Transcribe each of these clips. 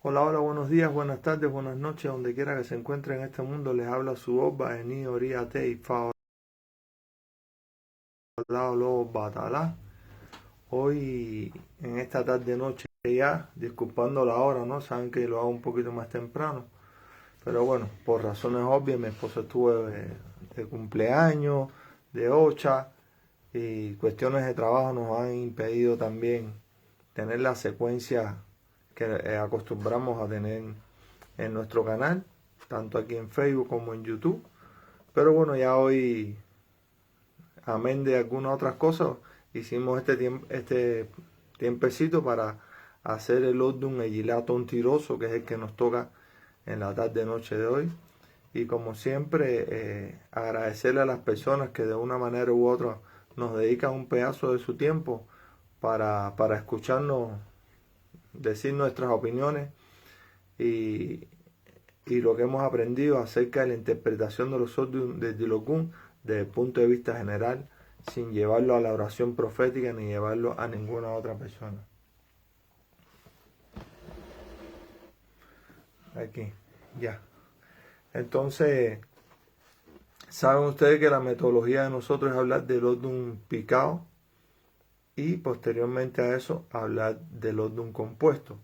Hola, hola, buenos días, buenas tardes, buenas noches, donde quiera que se encuentre en este mundo, les habla su Oba, Eni, Oríate y Fa, Lo, Batalá. Hoy, en esta tarde noche ya, disculpando la hora, ¿no? Saben que lo hago un poquito más temprano, pero bueno, por razones obvias, mi esposa estuvo de cumpleaños, de ocha, y cuestiones de trabajo nos han impedido también tener la secuencia que acostumbramos a tener en nuestro canal, tanto aquí en Facebook como en YouTube. Pero bueno, ya hoy, amén de algunas otras cosas, hicimos este tiempecito para hacer el Odun Egilato Tiroso, que es el que nos toca en la tarde noche de hoy. Y como siempre, agradecerle a las personas que de una manera u otra nos dedican un pedazo de su tiempo para escucharnos decir nuestras opiniones y, y lo que hemos aprendido acerca de la interpretación de los Odun de Dilokun desde el punto de vista general, sin llevarlo a la oración profética ni llevarlo a ninguna otra persona. Aquí, ya. Entonces, saben ustedes que la metodología de nosotros es hablar del Odun picado y posteriormente a eso hablar del Odun compuesto,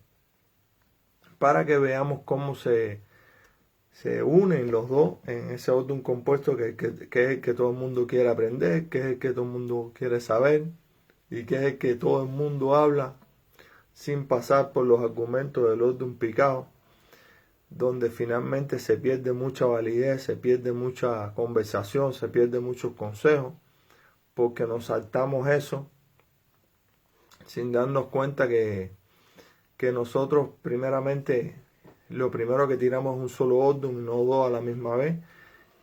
para que veamos cómo se unen los dos en ese Odun compuesto que es el que todo el mundo quiere aprender, que es el que todo el mundo quiere saber y que es el que todo el mundo habla sin pasar por los argumentos del Odun picado, donde finalmente se pierde mucha validez, se pierde mucha conversación, se pierde muchos consejos, porque nos saltamos eso sin darnos cuenta que nosotros primeramente lo primero que tiramos es un solo Odun, no dos a la misma vez,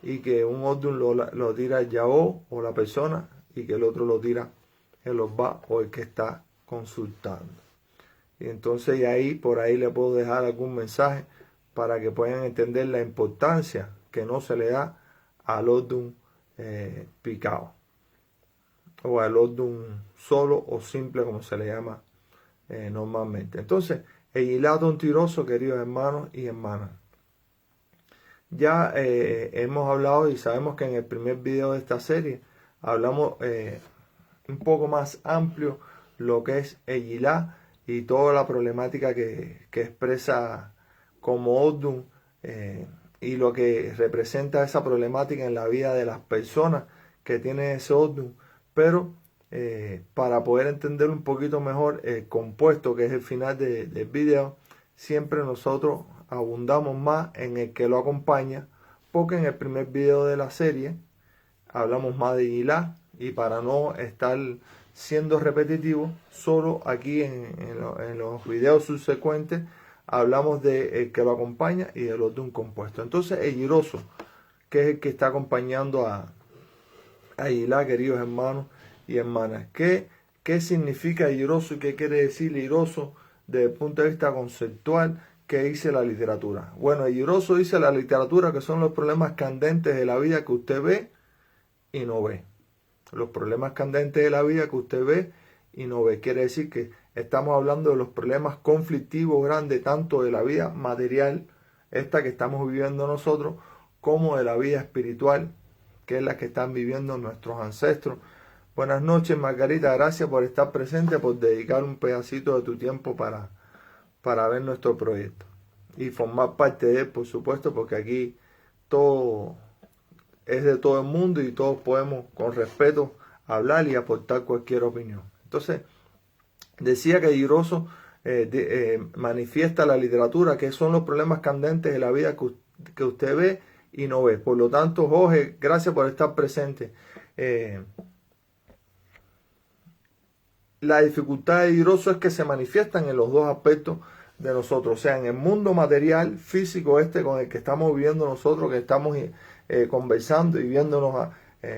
y que un Odun lo tira el Yahó o la persona y que el otro lo tira el Osba o el que está consultando. Y entonces y ahí, por ahí le puedo dejar algún mensaje para que puedan entender la importancia que no se le da al Odun picado o al Odun solo o simple como se le llama normalmente. Entonces, el hilato tiroso, queridos hermanos y hermanas. Ya hemos hablado y sabemos que en el primer video de esta serie hablamos un poco más amplio lo que es el Yilá y toda la problemática que expresa como Odun y lo que representa esa problemática en la vida de las personas que tienen ese Odun. Pero para poder entender un poquito mejor el compuesto que es el final del video, siempre nosotros abundamos más en el que lo acompaña, porque en el primer video de la serie hablamos más de Yilá y para no estar siendo repetitivo, solo aquí en los videos subsecuentes hablamos de el que lo acompaña y de los de un compuesto. Entonces el giroso, que es el que está acompañando a Yilá, queridos hermanos y hermanas. ¿Qué significa giroso y qué quiere decir giroso desde el punto de vista conceptual? ¿Qué dice la literatura? Bueno, el giroso dice la literatura que son los problemas candentes de la vida que usted ve y no ve. Los problemas candentes de la vida que usted ve y no ve. Quiere decir que estamos hablando de los problemas conflictivos grandes, tanto de la vida material, esta que estamos viviendo nosotros, como de la vida espiritual, que es la que están viviendo nuestros ancestros. Buenas noches, Margarita. Gracias por estar presente, por dedicar un pedacito de tu tiempo para ver nuestro proyecto y formar parte de él, por supuesto, porque aquí todo es de todo el mundo y todos podemos con respeto hablar y aportar cualquier opinión. Entonces, decía que Giroso manifiesta la literatura que son los problemas candentes de la vida que usted ve y no ve. Por lo tanto, Jorge, gracias por estar presente. La dificultad de Giroso es que se manifiestan en los dos aspectos de nosotros, o sea, en el mundo material, físico con el que estamos viviendo nosotros, que estamos conversando y viéndonos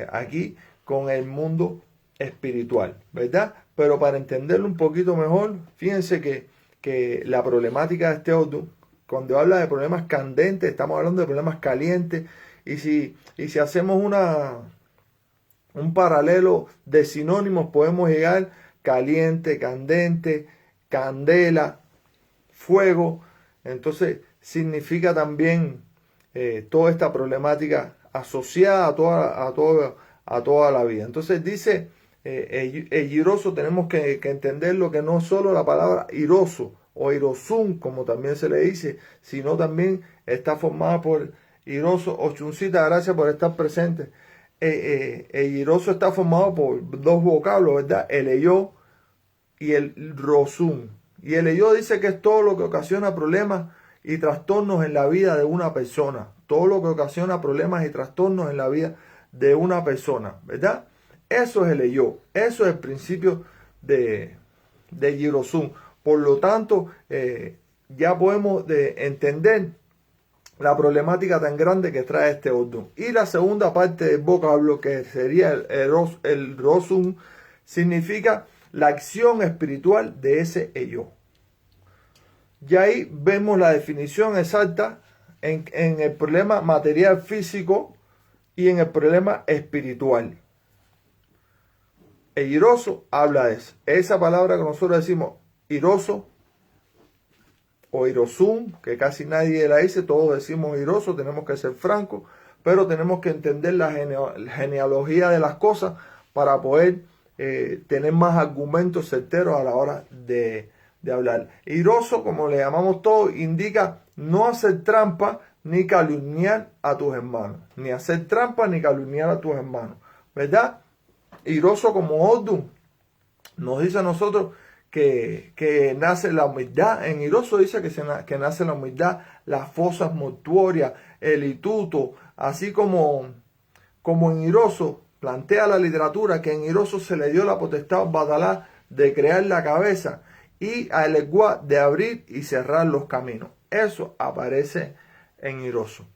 aquí, con el mundo espiritual, ¿verdad? Pero para entenderlo un poquito mejor, fíjense que la problemática de este Odun, cuando habla de problemas candentes, estamos hablando de problemas calientes, y si hacemos un paralelo de sinónimos, podemos llegar caliente, candente, candela, fuego, Entonces significa también toda esta problemática asociada a toda la vida. Entonces dice el iroso, tenemos que entenderlo, que no solo la palabra iroso o irosum, como también se le dice, sino también está formada por iroso. Ochuncita, gracias por estar presente. El iroso está formado por dos vocablos, ¿verdad? El eyó y el rosum. Y el eyó dice que es todo lo que ocasiona problemas y trastornos en la vida de una persona. Todo lo que ocasiona problemas y trastornos en la vida de una persona, ¿verdad? Eso es el eyó. Eso es el principio de Girosum. Por lo tanto, ya podemos entender la problemática tan grande que trae este orden. Y la segunda parte del vocablo, que sería el rosum, significa la acción espiritual de ese ello. Y ahí vemos la definición exacta en el problema material físico y en el problema espiritual. El iroso habla de eso. Esa palabra que nosotros decimos iroso o irosum, que casi nadie la dice, todos decimos iroso, tenemos que ser francos, pero tenemos que entender la genealogía de las cosas para poder tener más argumentos certeros a la hora de hablar. Iroso, como le llamamos todos, indica no hacer trampa ni calumniar a tus hermanos. Ni hacer trampa ni calumniar a tus hermanos. ¿Verdad? Iroso como Odum nos dice a nosotros que nace la humildad. En iroso dice que nace la humildad, las fosas mortuorias, el ituto, así como en iroso plantea la literatura que en iroso se le dio la potestad a Badalá de crear la cabeza y a Elegua de abrir y cerrar los caminos. Eso aparece en iroso.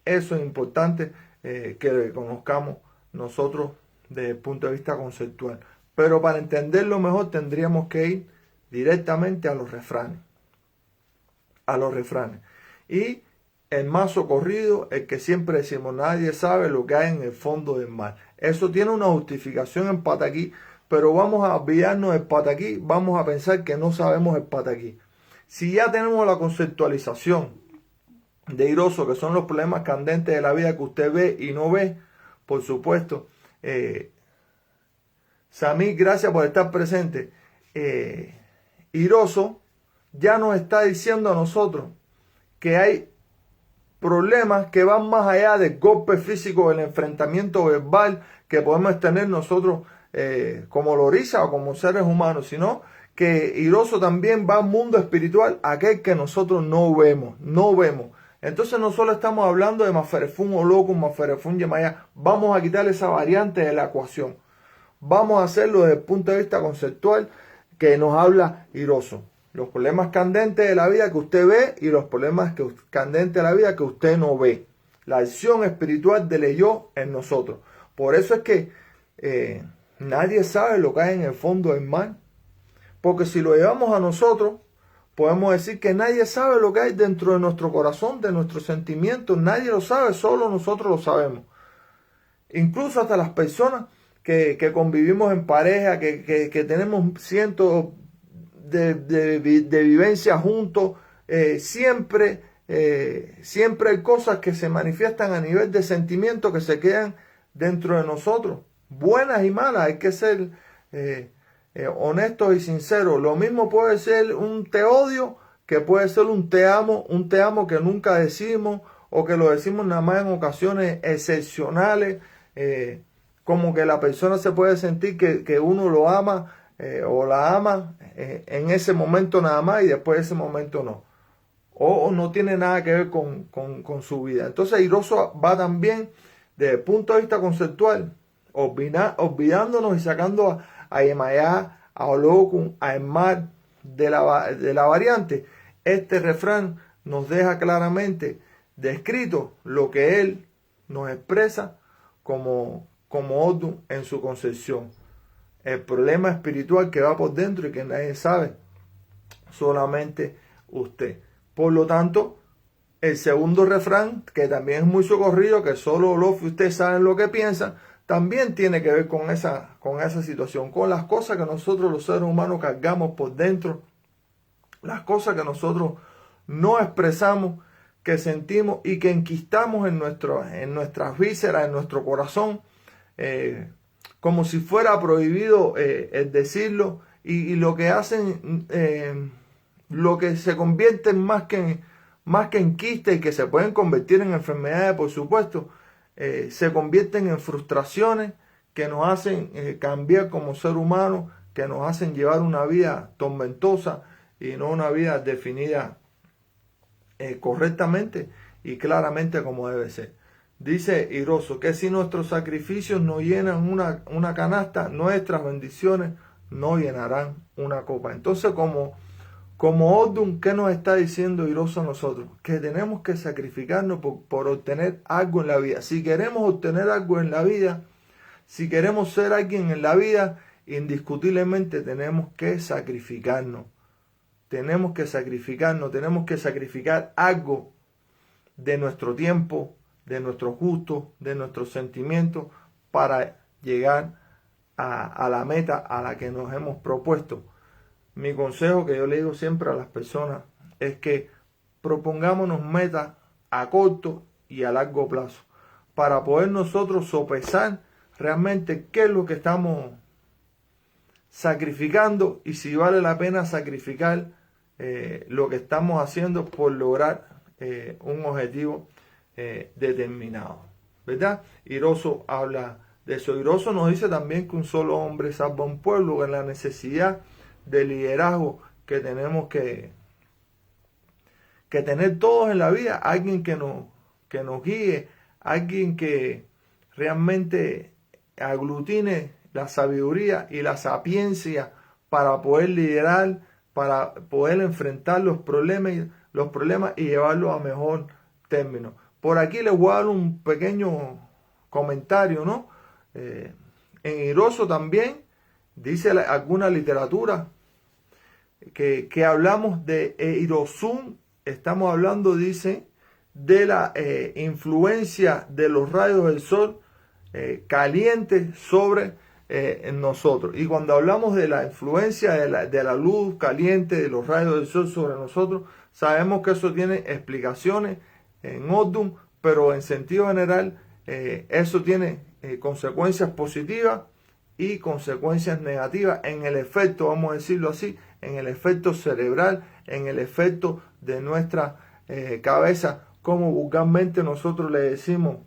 Eso es importante que conozcamos nosotros desde el punto de vista conceptual. Pero para entenderlo mejor tendríamos que ir directamente a los refranes. A los refranes. Y el más socorrido, el que siempre decimos, nadie sabe lo que hay en el fondo del mar. Eso tiene una justificación en pataquí, pero vamos a olvidarnos del pataquí, vamos a pensar que no sabemos el pataquí. Si ya tenemos la conceptualización de iroso, que son los problemas candentes de la vida que usted ve y no ve, por supuesto, Samir, gracias por estar presente. Iroso ya nos está diciendo a nosotros que hay problemas que van más allá del golpe físico, del enfrentamiento verbal que podemos tener nosotros como loriza o como seres humanos, sino que iroso también va al mundo espiritual, aquel que nosotros no vemos. Entonces no solo estamos hablando de Maferefún o Locum, Maferefún Yemayá, vamos a quitar esa variante de la ecuación. Vamos a hacerlo desde el punto de vista conceptual que nos habla iroso. Los problemas candentes de la vida que usted ve y los problemas candentes de la vida que usted no ve. La acción espiritual del yo en nosotros. Por eso es que nadie sabe lo que hay en el fondo del mar. Porque si lo llevamos a nosotros, podemos decir que nadie sabe lo que hay dentro de nuestro corazón, de nuestros sentimientos. Nadie lo sabe, solo nosotros lo sabemos. Incluso hasta las personas que convivimos en pareja, que tenemos cientos de vivencias juntos, siempre hay cosas que se manifiestan a nivel de sentimientos que se quedan dentro de nosotros, buenas y malas. Hay que ser honestos y sinceros. Lo mismo puede ser un te odio, que puede ser un te amo que nunca decimos, o que lo decimos nada más en ocasiones excepcionales, como que la persona se puede sentir que uno lo ama o la ama en ese momento nada más y después de ese momento no. O no tiene nada que ver con su vida. Entonces iroso va también desde el punto de vista conceptual, olvidándonos y sacando a Yemayá, a Olokun, a Emar de la variante. Este refrán nos deja claramente descrito lo que él nos expresa como Odum en su concepción. El problema espiritual que va por dentro y que nadie sabe, solamente usted. Por lo tanto, el segundo refrán, que también es muy socorrido, que solo los y usted saben lo que piensan, también tiene que ver con esa situación, con las cosas que nosotros los seres humanos cargamos por dentro, las cosas que nosotros no expresamos, que sentimos y que enquistamos en nuestras vísceras, en nuestro corazón, como si fuera prohibido el decirlo, y lo que hacen, lo que se convierten más que en quistes y que se pueden convertir en enfermedades, por supuesto, se convierten en frustraciones que nos hacen cambiar como ser humano, que nos hacen llevar una vida tormentosa y no una vida definida correctamente y claramente como debe ser. Dice Iroso que si nuestros sacrificios no llenan una canasta, nuestras bendiciones no llenarán una copa. Entonces, como Odun, ¿qué nos está diciendo Iroso a nosotros? Que tenemos que sacrificarnos por obtener algo en la vida. Si queremos obtener algo en la vida, si queremos ser alguien en la vida, indiscutiblemente tenemos que sacrificarnos. Tenemos que sacrificar algo de nuestro tiempo, de nuestros gustos, de nuestros sentimientos, para llegar a la meta a la que nos hemos propuesto. Mi consejo que yo le digo siempre a las personas es que propongámonos metas a corto y a largo plazo, para poder nosotros sopesar realmente qué es lo que estamos sacrificando y si vale la pena sacrificar lo que estamos haciendo por lograr un objetivo determinado, ¿verdad? Iroso habla de eso. Iroso nos dice también que un solo hombre salva a un pueblo, en la necesidad de liderazgo que tenemos que tener todos en la vida, alguien que nos guíe, alguien que realmente aglutine la sabiduría y la sapiencia para poder liderar, para poder enfrentar los problemas y llevarlos a mejor término. Por aquí les voy a dar un pequeño comentario, ¿no? En Iroso también dice alguna literatura que hablamos de Irosún, estamos hablando, dice, de la influencia de los rayos del sol calientes sobre en nosotros. Y cuando hablamos de la influencia de la luz caliente de los rayos del sol sobre nosotros, sabemos que eso tiene explicaciones en Odun, pero en sentido general eso tiene consecuencias positivas y consecuencias negativas en el efecto, vamos a decirlo así, en el efecto cerebral, en el efecto de nuestra cabeza, como vulgarmente nosotros le decimos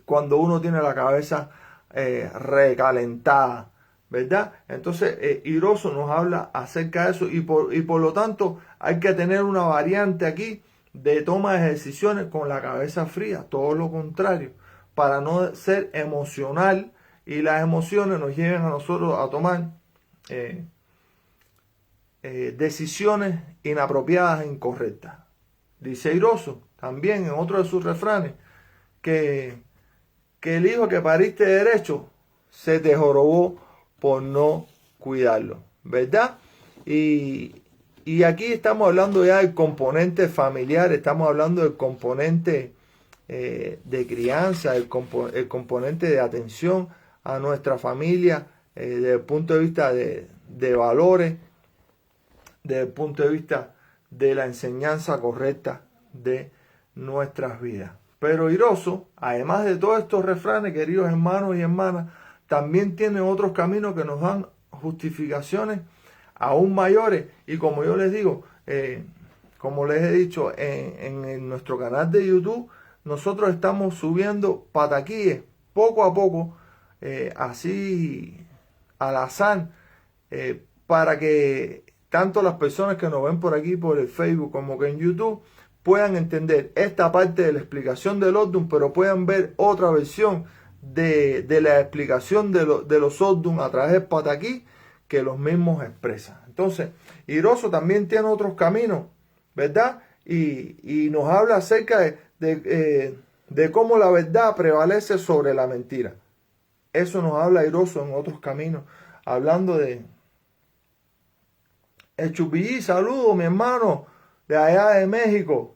cuando uno tiene la cabeza recalentada, ¿verdad? Entonces Iroso nos habla acerca de eso y por lo tanto hay que tener una variante aquí de toma de decisiones con la cabeza fría, todo lo contrario, para no ser emocional y las emociones nos lleven a nosotros a tomar decisiones inapropiadas e incorrectas. Dice Iroso también en otro de sus refranes que el hijo que pariste derecho se te jorobó por no cuidarlo, ¿verdad? Y aquí estamos hablando ya del componente familiar, estamos hablando del componente de crianza, el componente de atención a nuestra familia desde el punto de vista de valores, desde el punto de vista de la enseñanza correcta de nuestras vidas. Pero Iroso, además de todos estos refranes, queridos hermanos y hermanas, también tiene otros caminos que nos dan justificaciones aún mayores. Y como yo les digo, como les he dicho, en nuestro canal de YouTube, nosotros estamos subiendo pataquíes poco a poco, así al azar, para que tanto las personas que nos ven por aquí, por el Facebook, como que en YouTube, puedan entender esta parte de la explicación del Odun, pero puedan ver otra versión de la explicación de los Odun a través de pataquí que los mismos expresan. Entonces, Iroso también tiene otros caminos, ¿verdad? Y nos habla acerca de cómo la verdad prevalece sobre la mentira. Eso nos habla Iroso en otros caminos, hablando de el Chupillí. Saludo, mi hermano, de allá de México.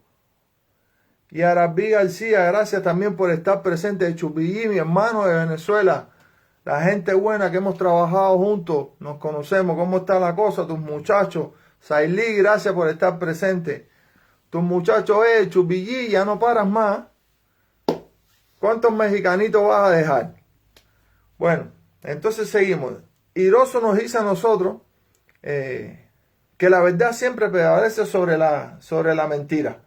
Y Arabí García, gracias también por estar presente. El Chupillí, mi hermano de Venezuela. La gente buena que hemos trabajado juntos, nos conocemos. ¿Cómo está la cosa? Tus muchachos. Sailí, gracias por estar presente. tus muchachos, Chubillí, ya no paras más. ¿Cuántos mexicanitos vas a dejar? Bueno, entonces seguimos. Iroso nos dice a nosotros que la verdad siempre prevalece sobre la mentira,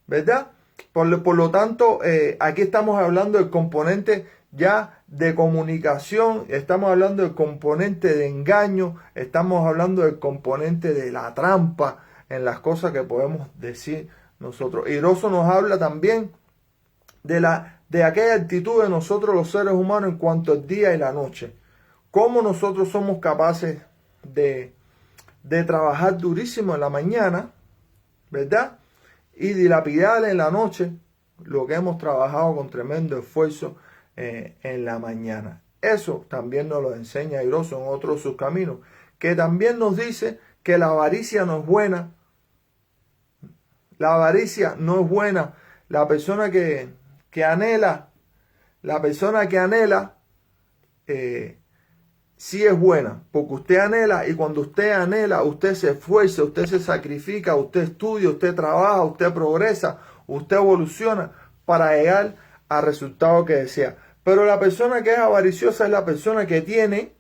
¿verdad? Por lo tanto, aquí estamos hablando del componente ya de comunicación, estamos hablando del componente de engaño, estamos hablando del componente de la trampa en las cosas que podemos decir nosotros. Iroso nos habla también de aquella actitud de nosotros los seres humanos en cuanto al día y la noche. Cómo nosotros somos capaces de trabajar durísimo en la mañana, ¿verdad? Y dilapidar en la noche lo que hemos trabajado con tremendo esfuerzo en la mañana. Eso también nos lo enseña Iroso en otro de sus caminos, que también nos dice que la avaricia no es buena. La avaricia no es buena. La persona que anhela, sí es buena, porque usted anhela, y cuando usted anhela, usted se esfuerza, usted se sacrifica, usted estudia, usted trabaja, usted progresa, usted evoluciona para llegar al resultado que desea. Pero la persona que es avariciosa es la persona que tiene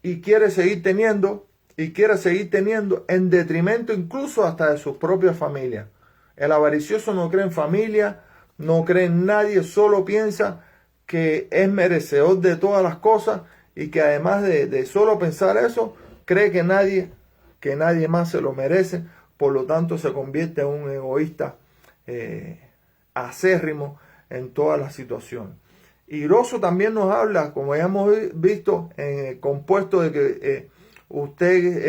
y quiere seguir teniendo, en detrimento incluso hasta de sus propias familias. El avaricioso no cree en familia, no cree en nadie, solo piensa que es merecedor de todas las cosas, y que además de solo pensar eso, cree que nadie más se lo merece. Por lo tanto, se convierte en un egoísta acérrimo en todas las situaciones. Iroso también nos habla, como ya hemos visto, en el compuesto de que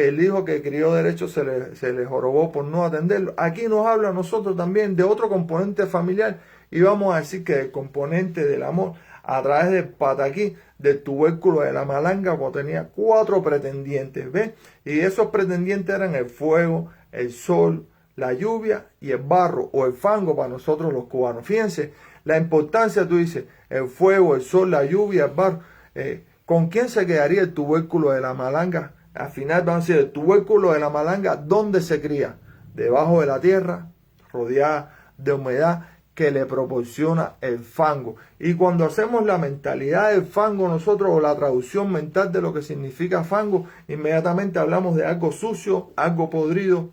el hijo que crió derecho se le jorobó por no atenderlo. Aquí nos habla a nosotros también de otro componente familiar, y vamos a decir que el componente del amor, a través del pataquí, del tubérculo de la malanga, cuando tenía 4 pretendientes, ¿ves? Y esos pretendientes eran el fuego, el sol, la lluvia y el barro, o el fango para nosotros los cubanos. Fíjense la importancia, tú dices, el fuego, el sol, la lluvia, el barro. ¿Con quién se quedaría el tubérculo de la malanga? Al final vamos a decir, el tubérculo de la malanga, ¿dónde se cría? Debajo de la tierra, rodeada de humedad, que le proporciona el fango. Y cuando hacemos la mentalidad del fango nosotros, o la traducción mental de lo que significa fango, inmediatamente hablamos de algo sucio, algo podrido,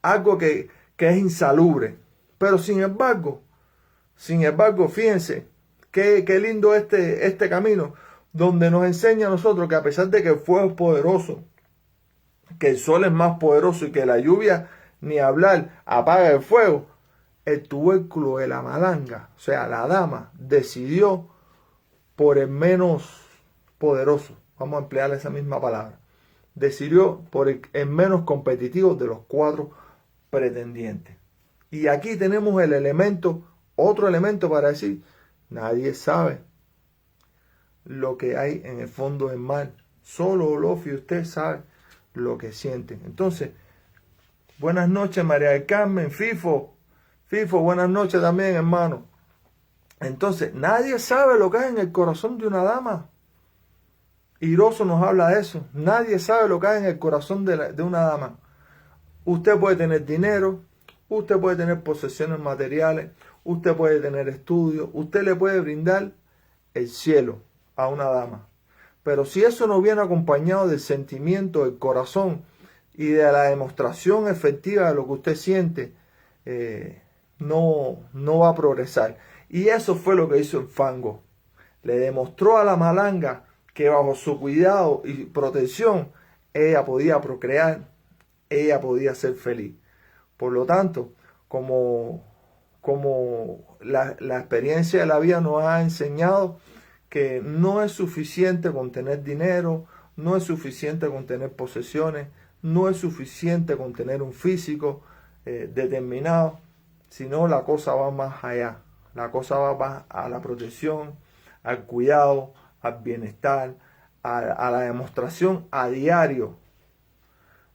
algo que es insalubre. Pero sin embargo, fíjense qué lindo este camino, donde nos enseña a nosotros que a pesar de que el fuego es poderoso, que el sol es más poderoso y que la lluvia, ni hablar, apaga el fuego, el tubérculo de la malanga, o sea, la dama, decidió por el menos poderoso. Vamos a emplear esa misma palabra. Decidió por el menos competitivo de los 4 pretendientes. Y aquí tenemos el elemento, otro elemento para decir, nadie sabe lo que hay en el fondo del mar. Solo Olof y usted sabe lo que sienten. Entonces, buenas noches, María del Carmen, Fifo, buenas noches también, hermano. Entonces, nadie sabe lo que hay en el corazón de una dama. Iroso nos habla de eso. Nadie sabe lo que hay en el corazón de una dama. Usted puede tener dinero, usted puede tener posesiones materiales, usted puede tener estudios, usted le puede brindar el cielo a una dama. Pero si eso no viene acompañado del sentimiento, del corazón y de la demostración efectiva de lo que usted siente, no va a progresar. Y eso fue lo que hizo el fango. Le demostró a la malanga que bajo su cuidado y protección ella podía procrear, ella podía ser feliz. Por lo tanto, como la experiencia de la vida nos ha enseñado que no es suficiente con tener dinero, no es suficiente con tener posesiones, no es suficiente con tener un físico determinado, sino la cosa va más allá. La cosa va más a la protección, al cuidado, al bienestar, a la demostración a diario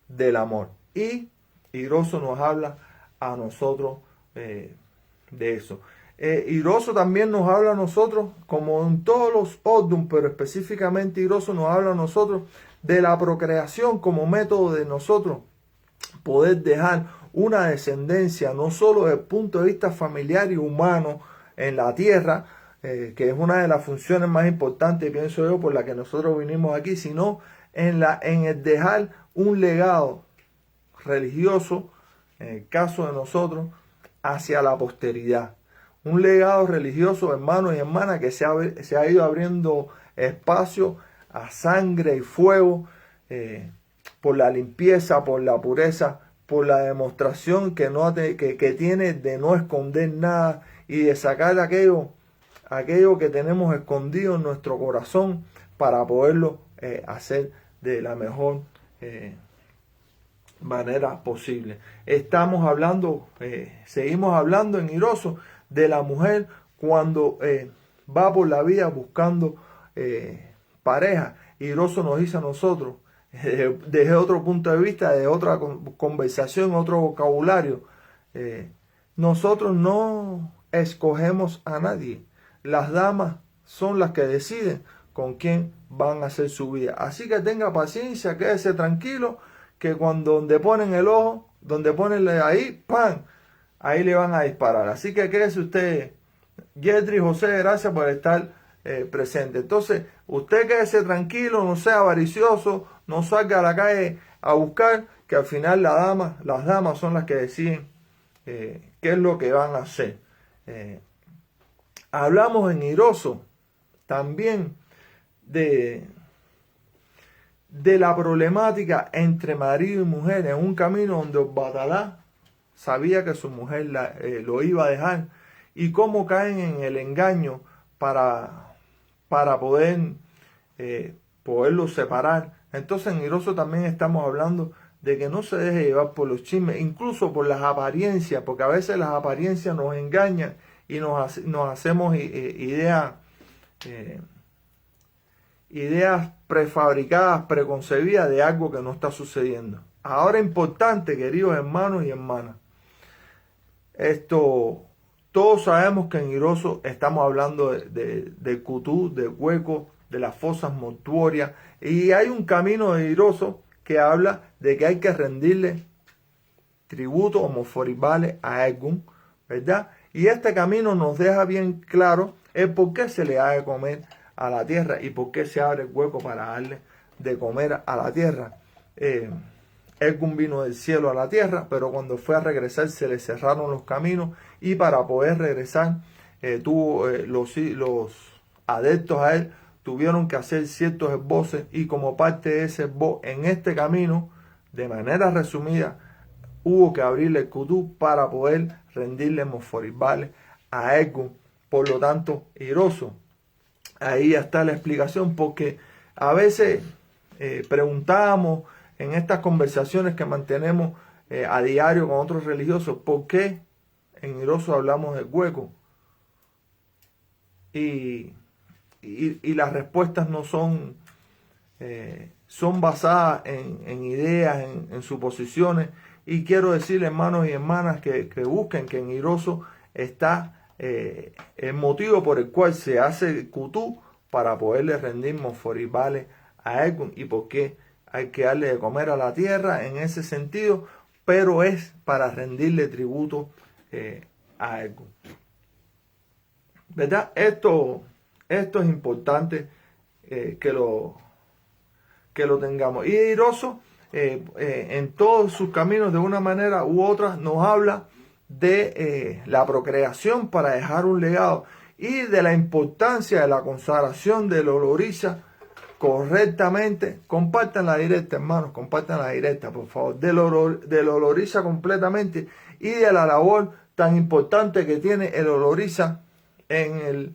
del amor. Y Iroso nos habla a nosotros de eso. Iroso también nos habla a nosotros, como en todos los Odum, pero específicamente Iroso nos habla a nosotros de la procreación como método de nosotros poder dejar una descendencia, no solo desde el punto de vista familiar y humano en la tierra, que es una de las funciones más importantes, pienso yo, por la que nosotros vinimos aquí, sino en el dejar un legado religioso, en el caso de nosotros, hacia la posteridad. Un legado religioso, hermanos y hermanas, que se ha ido abriendo espacio a sangre y fuego, por la limpieza, por la pureza, por la demostración que tiene de no esconder nada y de sacar aquello que tenemos escondido en nuestro corazón para poderlo hacer de la mejor manera posible. Seguimos hablando en Iroso de la mujer cuando va por la vida buscando pareja. Iroso nos dice a nosotros, desde otro punto de vista, de otra conversación, otro vocabulario, nosotros no escogemos a nadie. Las damas son las que deciden con quién van a hacer su vida. Así que tenga paciencia, quédese tranquilo, que donde ponen el ojo, donde ponen ahí, ¡pam!, ahí le van a disparar. Así que quédese usted, Yetri, José, gracias por estar presente. Entonces, usted quédese tranquilo, no sea avaricioso, no salga a la calle a buscar, que al final las damas son las que deciden qué es lo que van a hacer. Hablamos en Iroso también de la problemática entre marido y mujer en un camino donde Batalá sabía que su mujer lo iba a dejar, y cómo caen en el engaño para poderlo separar. Entonces en Iroso también estamos hablando de que no se deje llevar por los chismes, incluso por las apariencias, porque a veces las apariencias nos engañan y nos hacemos ideas prefabricadas, preconcebidas de algo que no está sucediendo. Ahora, importante, queridos hermanos y hermanas, todos sabemos que en Iroso estamos hablando del Cutú, del hueco, de las fosas mortuorias, y hay un camino de Iroso que habla de que hay que rendirle tributo o moforibales a Egún, ¿verdad? Y este camino nos deja bien claro el por qué se le ha de comer a la tierra y por qué se abre el hueco para darle de comer a la tierra. Egún vino del cielo a la tierra, pero cuando fue a regresar se le cerraron los caminos, y para poder regresar los adeptos a él tuvieron que hacer ciertos esboces, y como parte de ese esbozo en este camino, de manera resumida, hubo que abrirle el Cutú para poder rendirle moforibales a Egún. Por lo tanto, Iroso, ahí está la explicación, porque a veces preguntamos en estas conversaciones que mantenemos a diario con otros religiosos, ¿por qué en Iroso hablamos del hueco? Y las respuestas no son basadas en ideas, en suposiciones. Y quiero decirles, hermanos y hermanas, que busquen que en Iroso está el motivo por el cual se hace el Cutú, para poderle rendir moforibales a Egún, y por qué hay que darle de comer a la tierra en ese sentido, pero es para rendirle tributo a Egún. ¿Verdad? Esto es importante que lo tengamos. Y Iroso, en todos sus caminos, de una manera u otra, nos habla de la procreación para dejar un legado, y de la importancia de la consagración del oloriza correctamente. Compartan la directa, hermanos, compartan la directa, por favor, del oloriza completamente, y de la labor tan importante que tiene el oloriza en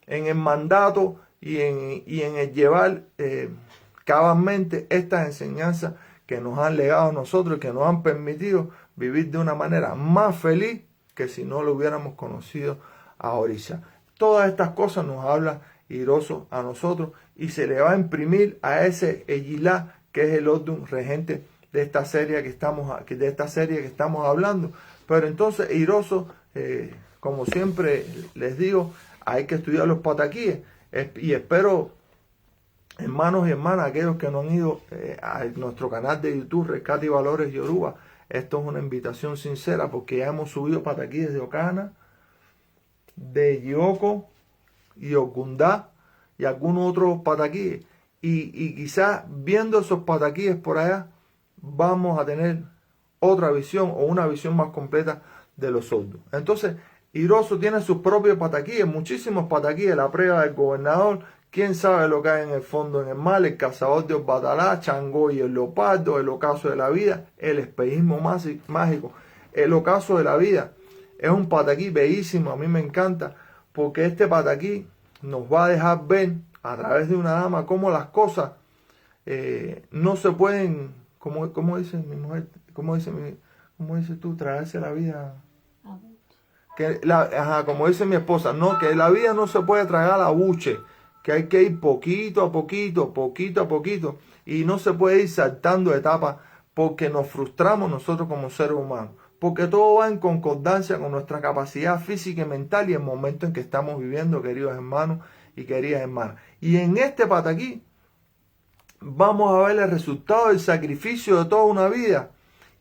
el mandato y en el llevar cabalmente estas enseñanzas que nos han legado a nosotros, que nos han permitido vivir de una manera más feliz que si no lo hubiéramos conocido a Orisa. Todas estas cosas nos habla Iroso a nosotros, y se le va a imprimir a ese Egilá, que es el Odun regente de esta serie que estamos hablando. Pero entonces Iroso, como siempre les digo, hay que estudiar los pataquíes, y espero, hermanos y hermanas, aquellos que no han ido a nuestro canal de YouTube Rescate y Valores Yoruba, Esto es una invitación sincera porque ya hemos subido pataquíes de Ocana, de Yoko y Ogundá y algunos otros pataquíes. Y quizás viendo esos pataquíes por allá vamos a tener otra visión o una visión más completa de los sordos. Entonces, Iroso tiene sus propios pataquíes, muchísimos pataquíes, la prueba del gobernador, quién sabe lo que hay en el fondo en el mar, el cazador de Batalá, Changó y el leopardo, el ocaso de la vida, el espejismo mágico, el ocaso de la vida. Es un pataquí bellísimo, a mí me encanta, porque este pataquí nos va a dejar ver a través de una dama cómo las cosas no se pueden, como dice mi mujer, como dices tú, traerse la vida. Como dice mi esposa, no, que la vida no se puede tragar a buche, que hay que ir poquito a poquito, y no se puede ir saltando etapas porque nos frustramos nosotros como seres humanos, porque todo va en concordancia con nuestra capacidad física y mental y el momento en que estamos viviendo, queridos hermanos y queridas hermanas. Y en este pataquí vamos a ver el resultado del sacrificio de toda una vida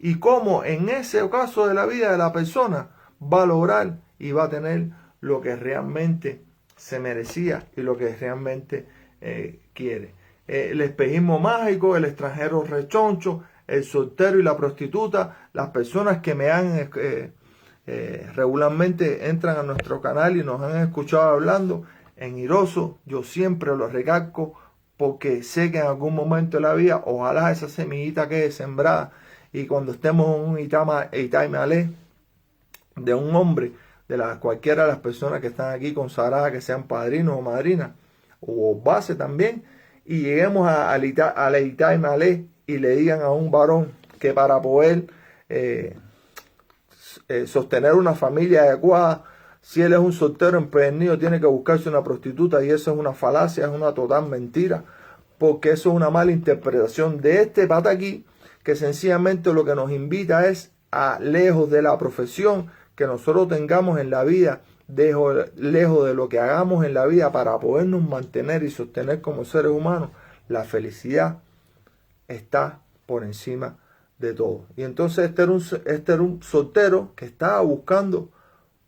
y cómo en ese caso de la vida de la persona va a lograr y va a tener lo que realmente se merecía y lo que realmente quiere. El espejismo mágico, el extranjero rechoncho, el soltero y la prostituta, las personas que me han regularmente entran a nuestro canal y nos han escuchado hablando en Iroso, yo siempre lo recalco porque sé que en algún momento de la vida, ojalá esa semillita quede sembrada y cuando estemos en un Itaimalé de un hombre, cualquiera de las personas que están aquí consagradas, que sean padrinos o madrinas, o base también, y lleguemos a la Itaimalé y le digan a un varón que para poder sostener una familia adecuada, si él es un soltero empedernido, tiene que buscarse una prostituta, y eso es una falacia, es una total mentira, porque eso es una mala interpretación de este pataquí, que sencillamente lo que nos invita es a, lejos de la profesión que nosotros tengamos en la vida, lejos de lo que hagamos en la vida para podernos mantener y sostener como seres humanos, la felicidad está por encima de todo. Y entonces este era un soltero que estaba buscando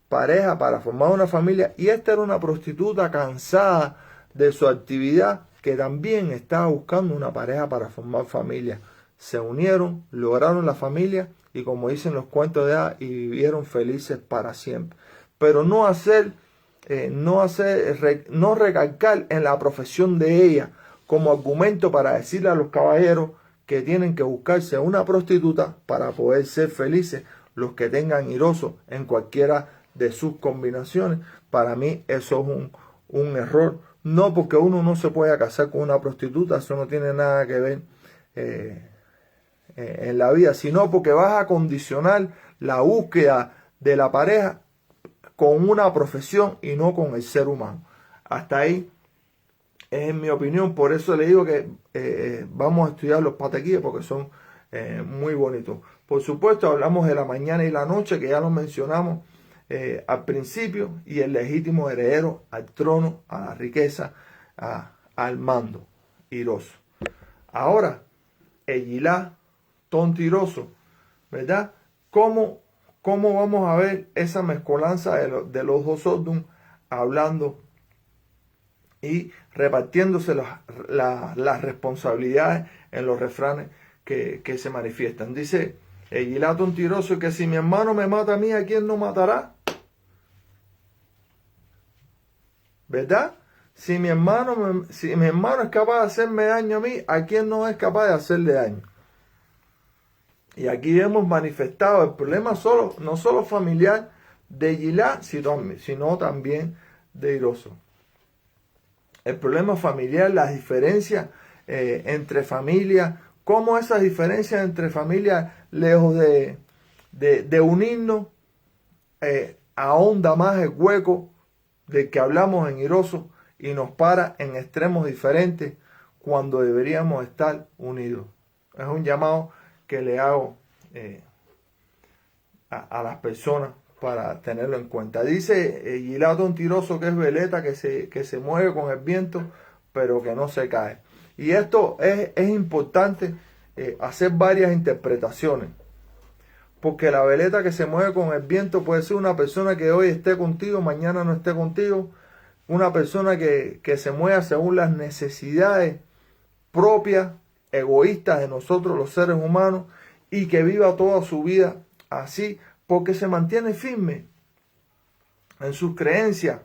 pareja para formar una familia, y esta era una prostituta cansada de su actividad que también estaba buscando una pareja para formar familia. Se unieron, lograron la familia y, como dicen los cuentos de hadas, y vivieron felices para siempre. Pero no recalcar en la profesión de ella como argumento para decirle a los caballeros que tienen que buscarse una prostituta para poder ser felices los que tengan Iroso en cualquiera de sus combinaciones. Para mí eso es un error. No porque uno no se pueda casar con una prostituta, eso no tiene nada que ver en la vida, sino porque vas a condicionar la búsqueda de la pareja con una profesión y no con el ser humano. Hasta ahí es en mi opinión. Por eso le digo que vamos a estudiar los pataquíes porque son muy bonitos. Por supuesto, hablamos de la mañana y la noche, que ya lo mencionamos al principio, y el legítimo heredero al trono, a la riqueza, al mando, Iroso. Ahora, Egilá, Tontiroso, ¿verdad? ¿Cómo vamos a ver esa mezcolanza de los dos Sodom hablando y repartiéndose las responsabilidades en los refranes que se manifiestan? Dice Egilá Tontiroso que si mi hermano me mata a mí, ¿a quién no matará? ¿Verdad? Si mi hermano es capaz de hacerme daño a mí, ¿a quién no es capaz de hacerle daño? Y aquí hemos manifestado el problema no solo familiar de Egilá, sino también de Iroso. El problema familiar, las diferencias entre familias, cómo esas diferencias entre familias, lejos de unirnos, ahonda más el hueco del que hablamos en Iroso y nos para en extremos diferentes cuando deberíamos estar unidos. Es un llamado que le hago a las personas para tenerlo en cuenta. Dice Egilá Tontiroso que es veleta que se mueve con el viento, pero que no se cae. Y esto es importante hacer varias interpretaciones. porque la veleta que se mueve con el viento puede ser una persona que hoy esté contigo, mañana no esté contigo, una persona que se mueva según las necesidades propias, egoístas de nosotros los seres humanos, y que viva toda su vida así, porque se mantiene firme en sus creencias,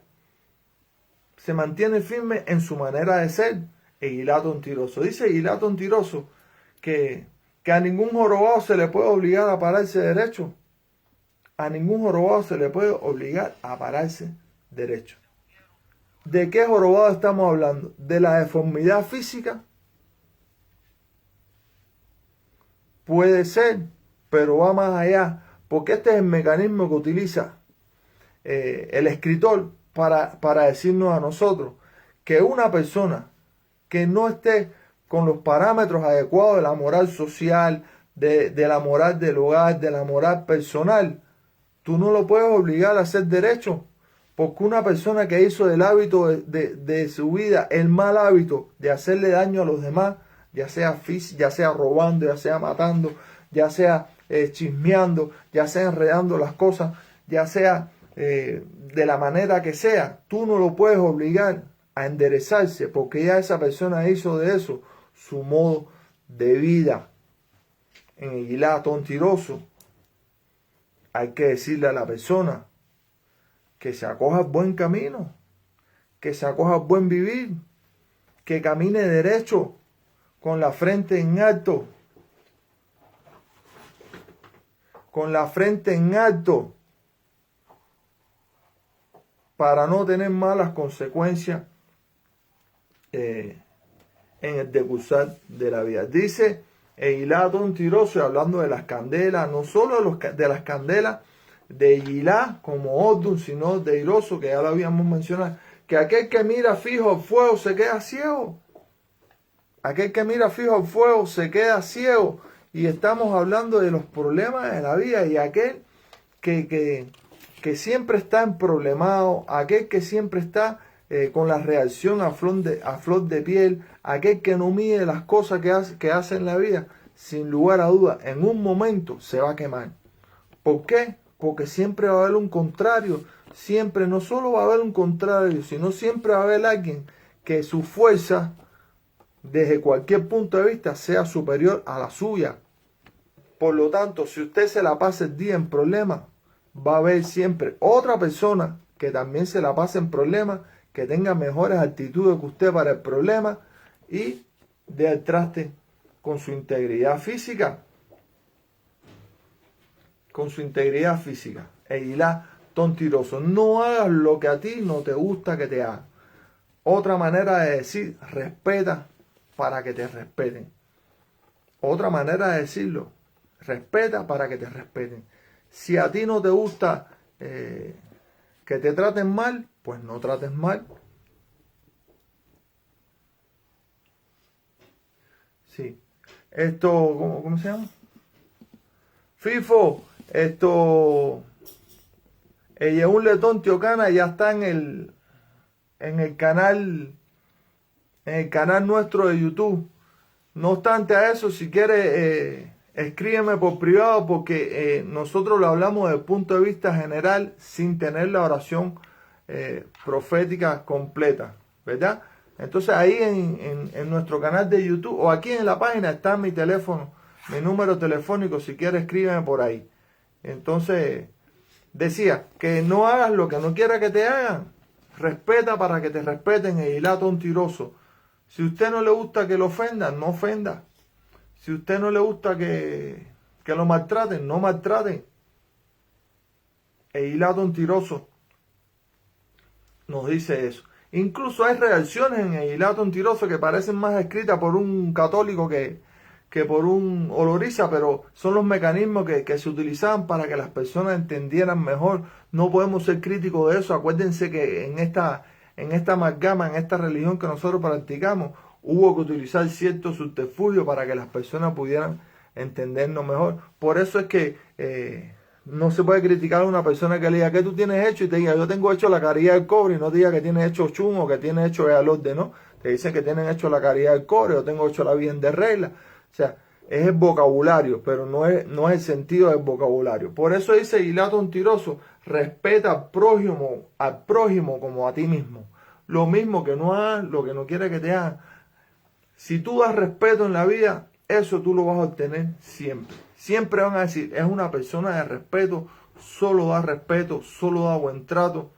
se mantiene firme en su manera de ser. Eguilá Tontiroso. Dice Eguilá Tontiroso que a ningún jorobado se le puede obligar a pararse derecho. A ningún jorobado se le puede obligar a pararse derecho. ¿De qué jorobado estamos hablando? ¿De la deformidad física? Puede ser, pero va más allá, porque este es el mecanismo que utiliza el escritor para decirnos a nosotros que una persona que no esté con los parámetros adecuados de la moral social, de la moral del hogar, de la moral personal, tú no lo puedes obligar a hacer derecho, porque una persona que hizo del hábito de su vida el mal hábito de hacerle daño a los demás, ya sea robando, ya sea matando, ya sea chismeando, ya sea enredando las cosas, ya sea de la manera que sea, tú no lo puedes obligar a enderezarse, porque ya esa persona hizo de eso su modo de vida. En Eguilá Tontiroso hay que decirle a la persona que se acoja al buen camino, que se acoja al buen vivir, que camine derecho, con la frente en alto, con la frente en alto, para no tener malas consecuencias en el decursar de la vida. Dice Eguilá Tontiroso, hablando de las candelas, no solo de las candelas de Eguilá como Odun, sino de Iroso, que ya lo habíamos mencionado, que aquel que mira fijo al fuego se queda ciego. Aquel que mira fijo al fuego se queda ciego. Y estamos hablando de los problemas de la vida, y aquel que siempre está emproblemado, aquel que siempre está con la reacción a flor de piel, aquel que no mide las cosas que hace en la vida, sin lugar a duda, en un momento se va a quemar. ¿Por qué? Porque siempre va a haber un contrario, siempre, no solo va a haber un contrario, sino siempre va a haber alguien que su fuerza, desde cualquier punto de vista, sea superior a la suya. Por lo tanto, si usted se la pasa el día en problemas, va a haber siempre otra persona que también se la pase en problemas, que tenga mejores actitudes que usted para el problema y dé al traste con su integridad física. Con su integridad física. Eguilá Tontiroso. No hagas lo que a ti no te gusta que te hagan. Otra manera de decir, respeta para que te respeten. Otra manera de decirlo, respeta para que te respeten. Si a ti no te gusta que te traten mal, pues no trates mal. Sí. Esto, ¿cómo se llama? FIFO, Yeún Letón Tiocana ya está en el canal nuestro de YouTube. No obstante a eso, si quieres, escríbeme por privado, porque nosotros lo hablamos desde el punto de vista general, sin tener la oración profética completa, ¿verdad? Entonces ahí en nuestro canal de YouTube o aquí en la página está mi teléfono, mi número telefónico. Si quieres, escríbeme por ahí. Entonces decía que no hagas lo que no quieras que te hagan. Respeta para que te respeten. Eguilá Tontiroso. Si a usted no le gusta que lo ofendan, no ofenda. Si a usted no le gusta que lo maltraten, no maltraten. Eguilá Tontiroso nos dice eso. Incluso hay reacciones en Eguilá Tontiroso que parecen más escritas por un católico que por un oloriza, pero son los mecanismos que se utilizaban para que las personas entendieran mejor. No podemos ser críticos de eso. Acuérdense que en esta amalgama, en esta religión que nosotros practicamos, hubo que utilizar ciertos subterfugios para que las personas pudieran entendernos mejor. Por eso es que no se puede criticar a una persona que le diga ¿qué tú tienes hecho? Y te diga yo tengo hecho la caridad del cobre, y no te diga que tienes hecho chum o que tienes hecho el alorde, ¿no? Te dicen que tienen hecho la caridad del cobre o tengo hecho la bien de regla. O sea, es el vocabulario, pero no es el sentido del vocabulario. Por eso dice Hilato Mentiroso, respeta al prójimo como a ti mismo. Lo mismo, que no hagas lo que no quiere que te hagan. Si tú das respeto en la vida, eso tú lo vas a obtener siempre. Siempre van a decir, es una persona de respeto, solo da buen trato,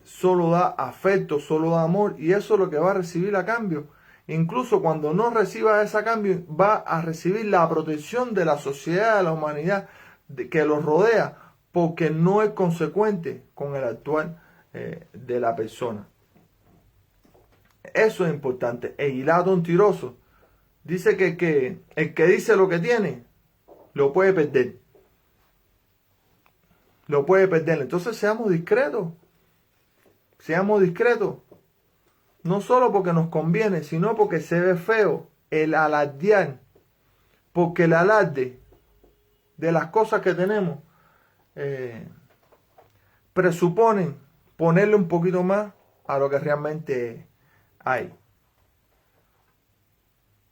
solo da afecto, solo da amor, y eso es lo que va a recibir a cambio. Incluso cuando no reciba ese cambio, va a recibir la protección de la sociedad, de la humanidad que los rodea, porque no es consecuente con el actual de la persona. Eso es importante. El Hilato Mentiroso dice que el que dice lo que tiene, lo puede perder. Lo puede perder. Entonces seamos discretos. Seamos discretos. No solo porque nos conviene, sino porque se ve feo el alardear. Porque el alarde de las cosas que tenemos presuponen ponerle un poquito más a lo que realmente hay.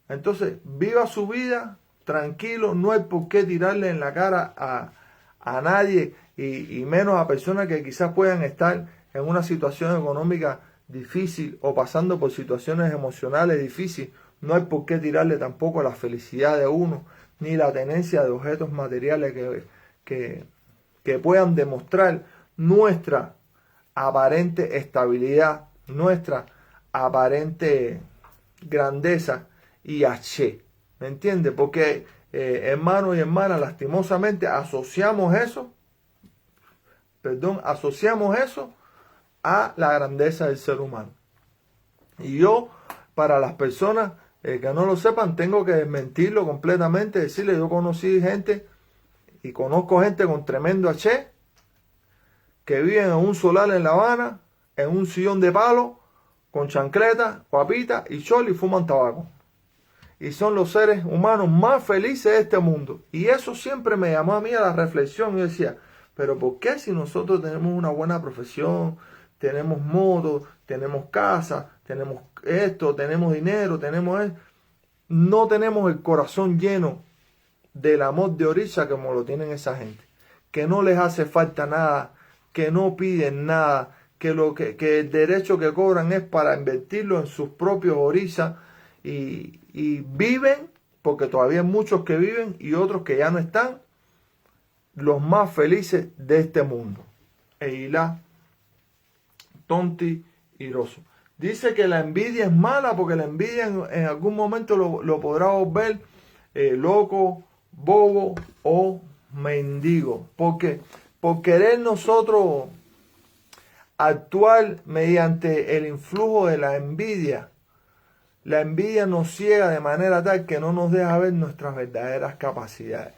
Entonces, viva su vida tranquilo, no hay por qué tirarle en la cara a nadie y menos a personas que quizás puedan estar en una situación económica difícil o pasando por situaciones emocionales difíciles. No hay por qué tirarle tampoco la felicidad de uno, ni la tenencia de objetos materiales que puedan demostrar nuestra aparente estabilidad, nuestra aparente grandeza y H. ¿Me entiendes? Porque hermanos y hermanas, lastimosamente asociamos eso a la grandeza del ser humano. Y yo, para las personas que no lo sepan, tengo que desmentirlo completamente, decirle, yo conocí gente y conozco gente con tremendo H que viven en un solar en La Habana, en un sillón de palo, con chancletas, guapitas y chol, y fuman tabaco. Y son los seres humanos más felices de este mundo. Y eso siempre me llamó a mí a la reflexión. Yo decía, pero ¿por qué si nosotros tenemos una buena profesión, tenemos motos, tenemos casa, tenemos esto, tenemos dinero, tenemos esto, no tenemos el corazón lleno del amor de orilla como lo tienen esa gente? Que no les hace falta nada, que no piden nada, que el derecho que cobran es para invertirlo en sus propios orillas y viven, porque todavía hay muchos que viven y otros que ya no están, los más felices de este mundo. Hilato Mentiroso. Dice que la envidia es mala porque la envidia en algún momento lo podrá volver loco, bobo o mendigo. Porque por querer nosotros actuar mediante el influjo de la envidia nos ciega de manera tal que no nos deja ver nuestras verdaderas capacidades.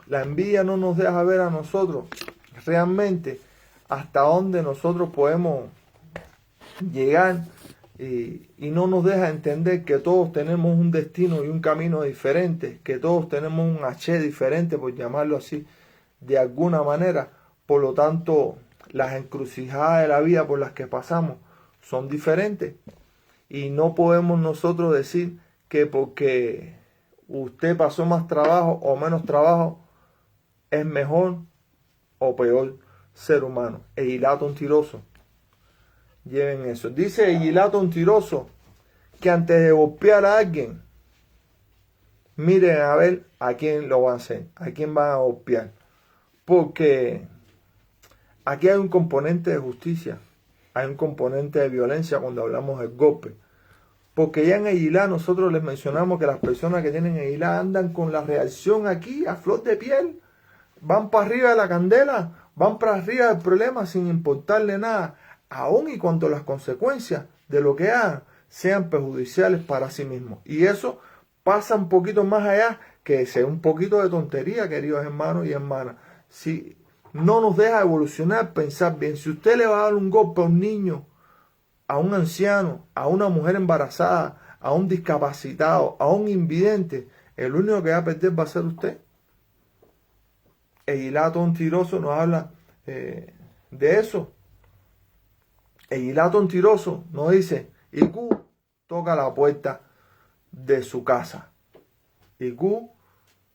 La envidia no nos deja ver a nosotros realmente hasta dónde nosotros podemos llegar y no nos deja entender que todos tenemos un destino y un camino diferente, que todos tenemos un H diferente, por llamarlo así, de alguna manera. Por lo tanto, las encrucijadas de la vida por las que pasamos son diferentes. Y no podemos nosotros decir que porque usted pasó más trabajo o menos trabajo, es mejor o peor ser humano. El Hilato Mentiroso. Lleven eso. Dice el Hilato Mentiroso que antes de golpear a alguien, miren a ver a quién lo van a hacer, a quién van a golpear. Porque aquí hay un componente de justicia, hay un componente de violencia cuando hablamos del golpe. Porque ya en Eguilá nosotros les mencionamos que las personas que tienen Eguilá andan con la reacción aquí a flor de piel. Van para arriba de la candela, van para arriba del problema sin importarle nada, aun y cuando las consecuencias de lo que hagan sean perjudiciales para sí mismos. Y eso pasa un poquito más allá que sea un poquito de tontería, queridos hermanos y hermanas. Si no nos deja evolucionar, pensar bien. Si usted le va a dar un golpe a un niño, a un anciano, a una mujer embarazada, a un discapacitado, a un invidente, el único que va a perder va a ser usted. El Hilato Mentiroso nos habla de eso. El Hilato Mentiroso nos dice, Iku toca la puerta de su casa. y Q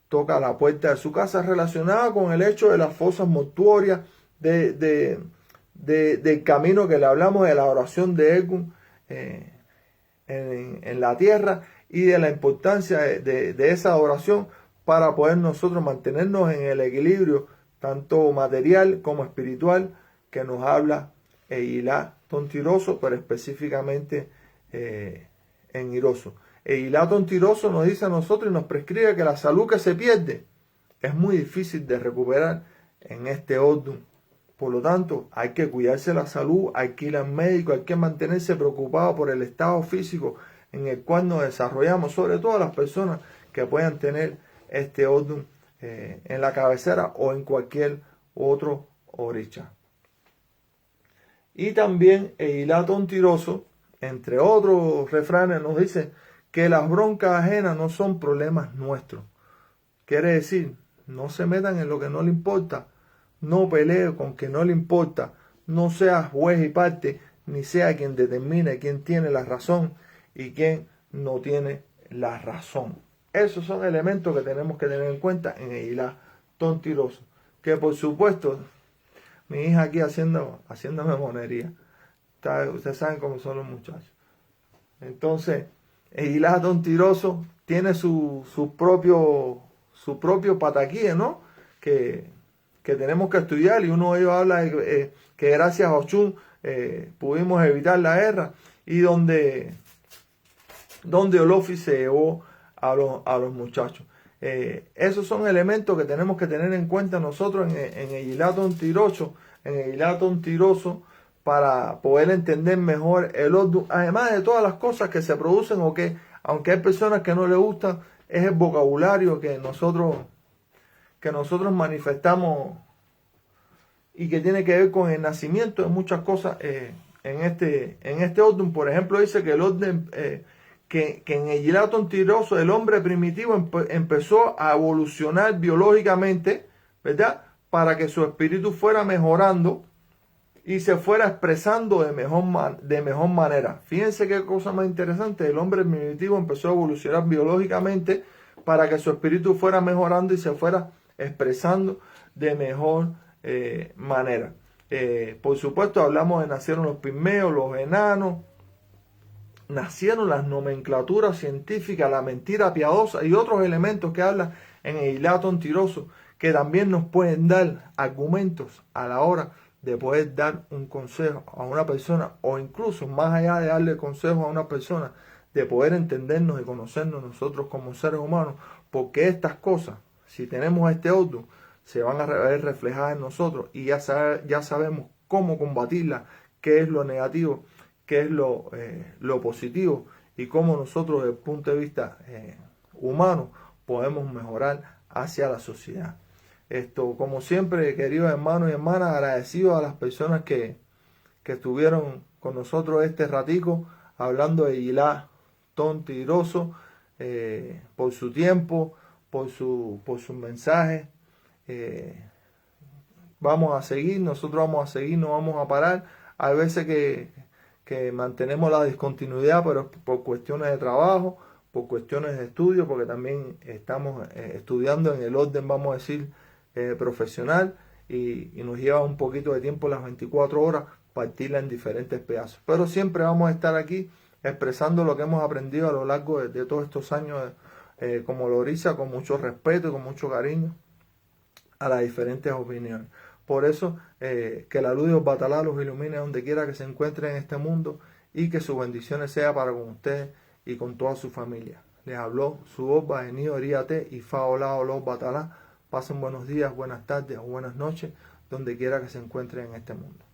toca la puerta de su casa, relacionada con el hecho de las fosas mortuorias, del camino que le hablamos, de la oración de Egun en la tierra, y de la importancia de esa oración para poder nosotros mantenernos en el equilibrio tanto material como espiritual que nos habla Eilat Tontiroso, pero específicamente en Iroso. Eilat Tontiroso nos dice a nosotros y nos prescribe que la salud que se pierde es muy difícil de recuperar en este orden. Por lo tanto, hay que cuidarse la salud, hay que ir al médico, hay que mantenerse preocupado por el estado físico en el cual nos desarrollamos, sobre todo las personas que puedan tener este orden en la cabecera o en cualquier otro oricha. Y también Eilat Tontiroso, entre otros refranes, nos dice que las broncas ajenas no son problemas nuestros. Quiere decir, no se metan en lo que no le importa, no pelee con que no le importa, no sea juez y parte, ni sea quien determine quién tiene la razón y quién no tiene la razón. Esos son elementos que tenemos que tener en cuenta en Eilat Tontiroso. Que por supuesto, mi hija aquí haciéndome monería. Ustedes saben cómo son los muchachos. Entonces, Eilat Tontiroso tiene su propio pataquí, ¿no? Que tenemos que estudiar, y uno de ellos habla de que gracias a Ochun pudimos evitar la guerra, y donde Olofi se llevó a los muchachos. Esos son elementos que tenemos que tener en cuenta nosotros en Eilat Tontiroso, para poder entender mejor el Odum, además de todas las cosas que se producen, o que, aunque hay personas que no les gustan, es el vocabulario que nosotros manifestamos y que tiene que ver con el nacimiento de muchas cosas en este Odum. Por ejemplo, dice que el Odum, que en Eilat Tontiroso el hombre primitivo empezó a evolucionar biológicamente, ¿verdad? Para que su espíritu fuera mejorando y se fuera expresando de mejor manera. Fíjense qué cosa más interesante. El hombre primitivo empezó a evolucionar biológicamente para que su espíritu fuera mejorando y se fuera expresando de mejor manera. Por supuesto, hablamos de nacieron los pigmeos, los enanos, nacieron las nomenclaturas científicas, la mentira piadosa y otros elementos que habla en Eilat Tontiroso, que también nos pueden dar argumentos a la hora de poder dar un consejo a una persona, o incluso más allá de darle consejo a una persona, de poder entendernos y conocernos nosotros como seres humanos, porque estas cosas, si tenemos este auto, se van a ver reflejadas en nosotros, y ya sabemos cómo combatirlas, qué es lo negativo, qué es lo positivo, y cómo nosotros desde el punto de vista humano podemos mejorar hacia la sociedad. Como siempre, queridos hermanos y hermanas, agradecidos a las personas que estuvieron con nosotros este ratico hablando de Eilat Tontiroso, por su tiempo, por sus mensajes. Vamos a seguir, nosotros vamos a seguir, no vamos a parar. Hay veces que mantenemos la discontinuidad, pero por cuestiones de trabajo, por cuestiones de estudio, porque también estamos estudiando en el orden, vamos a decir, profesional, y nos lleva un poquito de tiempo, las 24 horas, partirla en diferentes pedazos. Pero siempre vamos a estar aquí expresando lo que hemos aprendido a lo largo de todos estos años como Loriza, con mucho respeto y con mucho cariño a las diferentes opiniones. Por eso, que la luz de Batalá los ilumine donde quiera que se encuentren en este mundo, y que sus bendiciones sean para con ustedes y con toda su familia. Les habló su voz, Bajenio Eríate y Faolao los Batalá. Pasen buenos días, buenas tardes o buenas noches, donde quiera que se encuentren en este mundo.